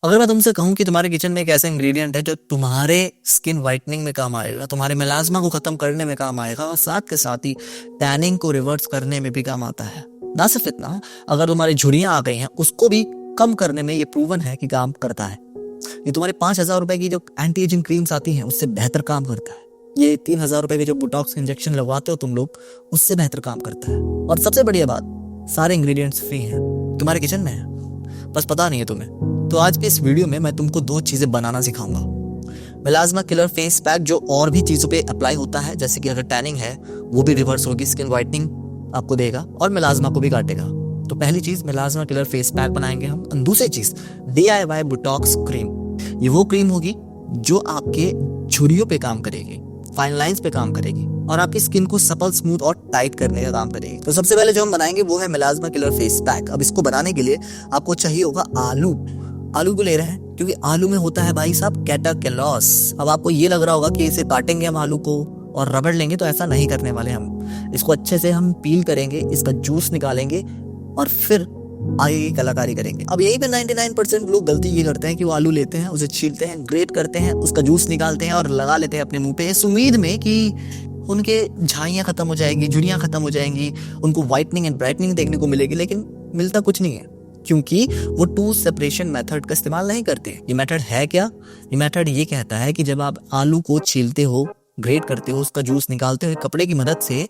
अगर मैं तुमसे कहूँ कि तुम्हारे किचन में एक ऐसा इंग्रेडिएंट है जो तुम्हारे स्किन वाइटनिंग में काम आएगा, तुम्हारे मेलास्मा को खत्म करने में काम आएगा और साथ के साथ ही टैनिंग को रिवर्स करने में भी काम आता है। ना सिर्फ इतना, अगर तुम्हारी झुर्रियां आ गई हैं उसको भी कम करने में ये प्रूवन है कि काम करता है। ये तुम्हारे 5,000 रुपए की जो एंटी एजिंग क्रीम्स आती हैं उससे बेहतर काम करता है। ये 3,000 रुपए के जो बोटॉक्स इंजेक्शन लगवाते हो तुम लोग, उससे बेहतर काम करता है। और सबसे बढ़िया बात, सारे इंग्रेडिएंट्स फ्री हैं, तुम्हारे किचन में है, बस पता नहीं है तुम्हें। तो आज के इस वीडियो में मैं तुमको 2 चीजें बनाना सिखाऊंगा। मेलास्मा किलर फेस पैक जो और भी चीजों पे अप्लाई होता है, जैसे कि अगर टैनिंग है वो भी रिवर्स होगी, स्किन वाइटनिंग आपको देगा और मेलास्मा को भी काटेगा। तो पहली चीज मेलास्मा किलर फेस पैक बनाएंगे हम। और दूसरी चीज DIY बोटॉक्स क्रीम। ये वो क्रीम होगी जो आपके झुर्रियों पे काम करेगी, फाइन लाइंस पे काम करेगी और आपकी स्किन को सपल, स्मूथ और टाइट करने का काम करेगी। तो सबसे पहले जो हम बनाएंगे वो है मेलास्मा किलर फेस पैक। अब इसको बनाने के लिए आपको चाहिए होगा आलू को ले रहे हैं क्योंकि आलू में होता है भाई साहब कैटाकेलॉस। अब आपको ये लग रहा होगा कि इसे काटेंगे हम आलू को और रगड़ लेंगे, तो ऐसा नहीं करने वाले हम। इसको अच्छे से हम पील करेंगे, इसका जूस निकालेंगे और फिर आगे की कलाकारी करेंगे। अब यही पे 99% लोग गलती ये करते हैं कि वो आलू लेते हैं, उसे छीलते हैं, ग्रेट करते हैं, उसका जूस निकालते हैं और लगा लेते हैं अपने मुंह पे, इस उम्मीद में कि उनके झाइयाँ खत्म हो जाएंगी, झुर्रियाँ खत्म हो जाएंगी, उनको वाइटनिंग एंड ब्राइटनिंग देखने को मिलेगी। लेकिन मिलता कुछ नहीं है क्योंकि वो 2 सेपरेशन मेथड का इस्तेमाल नहीं करते। ये मेथड है क्या? ये मेथड ये कहता है कि जब आप आलू को छीलते हो, ग्रेट करते हो, उसका जूस निकालते हो कपड़े की मदद से,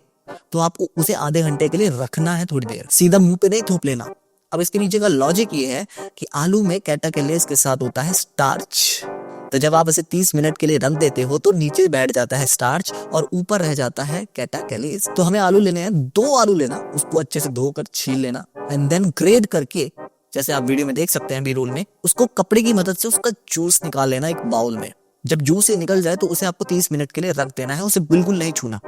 तो आपको उसे आधे घंटे के लिए रखना है थोड़ी देर, सीधा मुंह पे नहीं थोप लेना। अब इसके नीचे का लॉजिक ये है कि आलू में कैटाकेलेस के साथ होता है स्टार्च। तो जब आप इसे 30 मिनट के लिए रख देते हो तो नीचे बैठ जाता है स्टार्च और ऊपर रह जाता है कैटाकेलेस। तो हमें आलू लेने हैं, 2 आलू लेना, उसको अच्छे से धोकर छील लेना एंड देन ग्रेट करके, जैसे आप वीडियो में देख सकते हैं बी-रोल में, उसको कपड़े की मदद से उसका जूस निकाल लेना एक बाउल में। जब जूस से निकल जाए तो उसे आपको 30 मिनट के लिए रख देना है, उसे बिल्कुल नहीं छूना।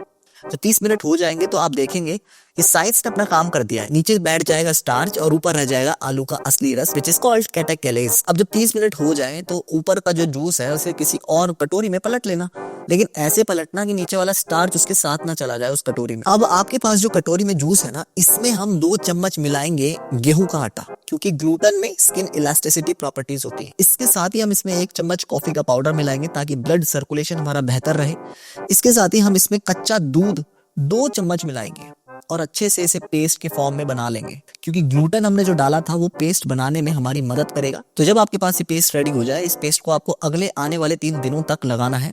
जब 30 मिनट हो जाएंगे तो आप देखेंगे कि साइड्स ने अपना काम कर दिया है, नीचे बैठ जाएगा स्टार्च और ऊपर रह जाएगा आलू का असली रस, विच इज कॉल्ड कैटाकेलेस। अब जब 30 मिनट हो जाए तो ऊपर का जो जूस है उसे किसी और कटोरी में पलट लेना, लेकिन ऐसे पलटना कि नीचे वाला स्टार्च उसके साथ ना चला जाए उस कटोरी में। अब आपके पास जो कटोरी में जूस है ना, इसमें हम 2 चम्मच मिलाएंगे गेहूं का आटा, क्योंकि ग्लूटेन में स्किन इलास्टिसिटी प्रॉपर्टीज होती है। इसके साथ ही हम इसमें 1 चम्मच कॉफी का पाउडर मिलाएंगे ताकि ब्लड सर्कुलेशन हमारा बेहतर रहे। इसके साथ ही हम इसमें कच्चा दूध 2 चम्मच मिलाएंगे और अच्छे से इसे पेस्ट के फॉर्म में बना लेंगे, क्योंकि ग्लूटेन हमने जो डाला था वो पेस्ट बनाने में हमारी मदद करेगा। तो जब आपके पास ये पेस्ट रेडी हो जाए, इस पेस्ट को आपको अगले आने वाले 3 दिनों तक लगाना है।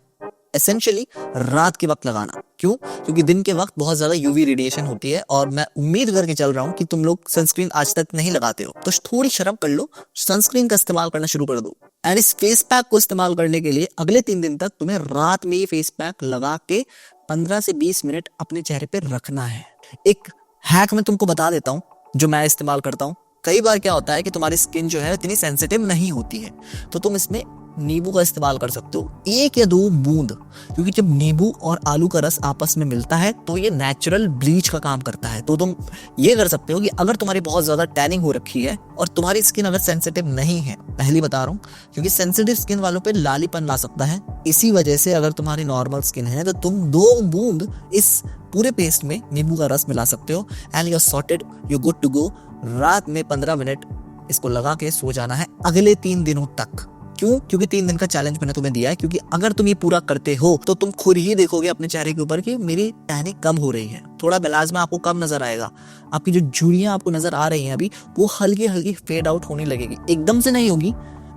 एसेंशियली रात के वक्त लगाना। क्यों? क्योंकि दिन के वक्त बहुत ज्यादा यूवी रेडिएशन होती है और मैं उम्मीद करके चल रहा हूँ कि तुम लोग सनस्क्रीन आज तक नहीं लगाते हो, तो थोड़ी शर्म कर लो, सनस्क्रीन का इस्तेमाल करना शुरू कर दो। एंड इस फेस पैक को इस्तेमाल करने के लिए अगले 3 दिन तक तुम्हें रात में ये फेस पैक लगा के 15 से 20 मिनट अपने चेहरे पे रखना है। एक हैक मैं तुमको बता देता हूँ जो मैं इस्तेमाल करता हूँ। कई बार क्या होता है कि तुम्हारी स्किन जो है इतनी सेंसिटिव नहीं होती है, तो तुम इसमें नींबू का इस्तेमाल कर सकते हो, 1 या 2 बूंद, क्योंकि जब नींबू और आलू का रस आपस में मिलता है तो ये नेचुरल ब्लीच का काम करता है। तो तुम ये कर सकते हो कि अगर तुम्हारी बहुत ज्यादा टैनिंग हो रखी है और तुम्हारी स्किन अगर सेंसिटिव नहीं है, पहली बता रहा हूँ, क्योंकि सेंसिटिव स्किन वालों पे लालीपन ला सकता है, इसी वजह से अगर तुम्हारी नॉर्मल स्किन है तो तुम 2 बूंद इस पूरे पेस्ट में नींबू का रस मिला सकते हो and you are sorted, you good to go. रात में 15 मिनट इसको लगा के सो जाना है अगले 3 दिनों तक। क्यों? क्योंकि 3 दिन का चैलेंज मैंने तुम्हें दिया है, क्योंकि अगर तुम ये पूरा करते हो तो तुम खुद ही देखोगे अपने चेहरे के ऊपर कि मेरी टैनिंग कम हो रही है, थोड़ा मेलास्मा आपको कम नजर आएगा, आपकी जो झुर्रियां आपको नजर आ रही हैं अभी वो हल्की हल्की फेड आउट होने लगेगी। एकदम से नहीं होगी,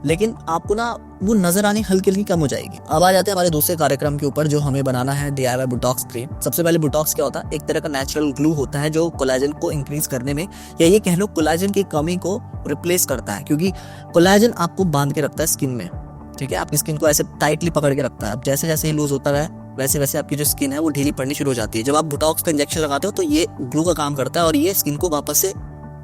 लेकिन आपको ना वो नजर आनी हल्की हल्की कम हो जाएगी। अब आ जाते हैं हमारे दूसरे कार्यक्रम के ऊपर जो हमें बनाना है DIY बोटॉक्स क्रीम। सबसे पहले बोटॉक्स क्या होता है? एक तरह का नेचुरल ग्लू होता है जो कोलेजन को इंक्रीज करने में, या ये कह लो कोलेजन की कमी को रिप्लेस करता है, क्योंकि कोलेजन आपको बांध के रखता है स्किन में, ठीक है, आपकी स्किन को ऐसे टाइटली पकड़ के रखता है। अब जैसे जैसे ये लूज होता है वैसे वैसे आपकी जो स्किन है वो ढीली पड़नी शुरू हो जाती है। जब आप बोटॉक्स का इंजेक्शन लगाते हो तो ये ग्लू का काम करता है और ये स्किन को वापस से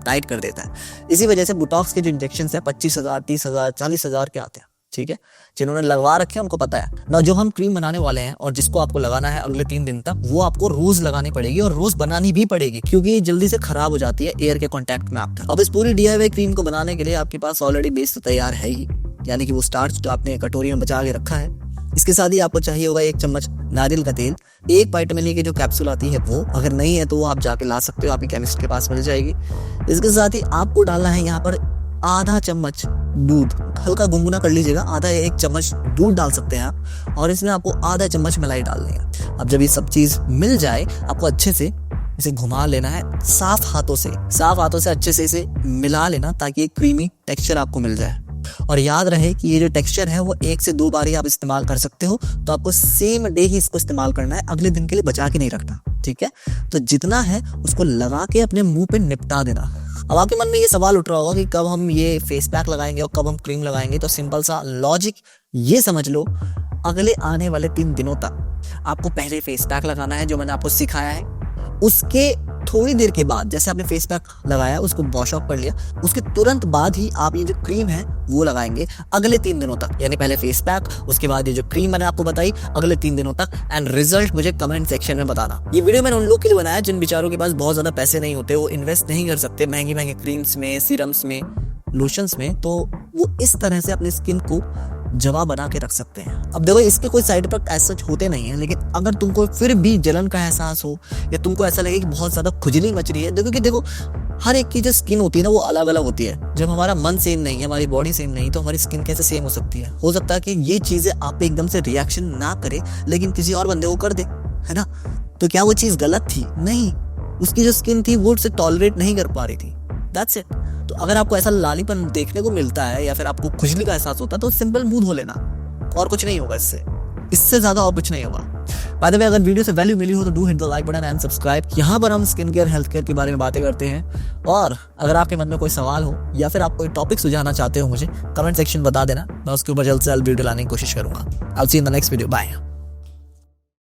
टाइट कर देता है। इसी वजह से बोटॉक्स के जो इंजेक्शन है 25,000, 30,000, 40,000 के आते हैं, ठीक है। जिन्होंने लगवा रखे हैं उनको पता है ना। जो हम क्रीम बनाने वाले हैं और जिसको आपको लगाना है अगले 3 दिन तक, वो आपको रोज लगानी पड़ेगी और रोज बनानी भी पड़ेगी, क्योंकि ये जल्दी से खराब हो जाती है एयर के कांटेक्ट में आपका। अब इस पूरी DIY क्रीम को बनाने के लिए आपके पास ऑलरेडी बेस तो तैयार है ही, यानी कि वो स्टार्च जो आपने कटोरी में बचा के रखा है। इसके साथ ही आपको चाहिए होगा 1 चम्मच नारियल का तेल, 1 विटामिन E की जो कैप्सूल आती है वो, अगर नहीं है तो वो आप जाके ला सकते हो, आपकी केमिस्ट के पास मिल जाएगी। इसके साथ ही आपको डालना है यहाँ पर आधा चम्मच दूध, हल्का गुनगुना कर लीजिएगा, आधा 1 चम्मच दूध डाल सकते हैं आप, और इसमें आपको आधा चम्मच मलाई डालनी है। अब जब ये सब चीज़ मिल जाए, आपको अच्छे से इसे घुमा लेना है, साफ हाथों से अच्छे से इसे मिला लेना, ताकि एक क्रीमी टेक्सचर आपको मिल जाए। और याद रहे कि ये जो टेक्सचर है वो 1 से 2 बार ही आप इस्तेमाल कर सकते हो, तो आपको सेम डे ही इसको इस्तेमाल करना है, अगले दिन के लिए बचा के नहीं रखना, ठीक है। तो जितना है उसको लगा के अपने मुंह पे निपटा देना। अब आपके मन में ये सवाल उठ रहा होगा कि कब हम ये फेस पैक लगाएंगे और कब हम क्रीम लगाएंगे। तो सिंपल सा लॉजिक ये समझ लो, अगले आने वाले 3 दिनों तक आपको पहले फेस पैक लगाना है, जो मैंने आपको सिखाया है। उसके थोड़ी देर के बाद, जैसे आपने फेस पैक लगाया, उसको वॉश ऑफ कर लिया, उसके तुरंत बाद ही आप ये जो क्रीम है वो लगाएंगे अगले 3 दिनों तक। यानी पहले फेस पैक, उसके बाद ये जो क्रीम मैंने आपको बताई, अगले 3 दिनों तक। एंड रिजल्ट मुझे कमेंट सेक्शन में बताना। ये वीडियो मैंने उन लोग के लिए बनाया जिन बेचारों के पास बहुत ज्यादा पैसे नहीं होते, वो इन्वेस्ट नहीं कर सकते महंगी महंगी क्रीम्स में, सीरम्स में, लोशंस में, तो वो इस तरह से अपनी स्किन को जवाब बना के रख सकते हैं। अब देखो, इसके कोई साइड इफेक्ट ऐसा होते नहीं है, लेकिन अगर तुमको फिर भी जलन का एहसास हो या तुमको ऐसा लगे कि बहुत ज्यादा खुजली मच रही है, देखो हर एक की जो स्किन होती है ना वो अलग अलग होती है। जब हमारा मन सेम नहीं है, हमारी बॉडी सेम नहीं, तो हमारी स्किन कैसे सेम हो सकती है। हो सकता है कि ये चीजें आप पे एकदम से रिएक्शन ना करे, लेकिन किसी और बंदे को कर दे, है ना। तो क्या वो चीज गलत थी? नहीं, उसकी जो स्किन थी वो उसे टॉलरेट नहीं कर पा रही थी, दैट्स इट। तो अगर आपको ऐसा लालीपन देखने को मिलता है या फिर आपको खुजली का एहसास होता है, तो सिंपल मुंह धो लेना, और कुछ नहीं होगा इससे ज्यादा और कुछ नहीं होगा। बाय द वे, अगर वीडियो से वैल्यू मिली हो तो do hit the like button and subscribe. यहाँ पर हम स्किन केयर, हेल्थ केयर के बारे में बातें करते हैं, और अगर आपके मन में कोई सवाल हो या फिर आप कोई टॉपिक सुझाना चाहते हो, मुझे कमेंट सेक्शन बता देना, मैं उसके ऊपर जल्द से जल्द वीडियो लाने की कोशिश करूंगा। I will see you in the next video, bye.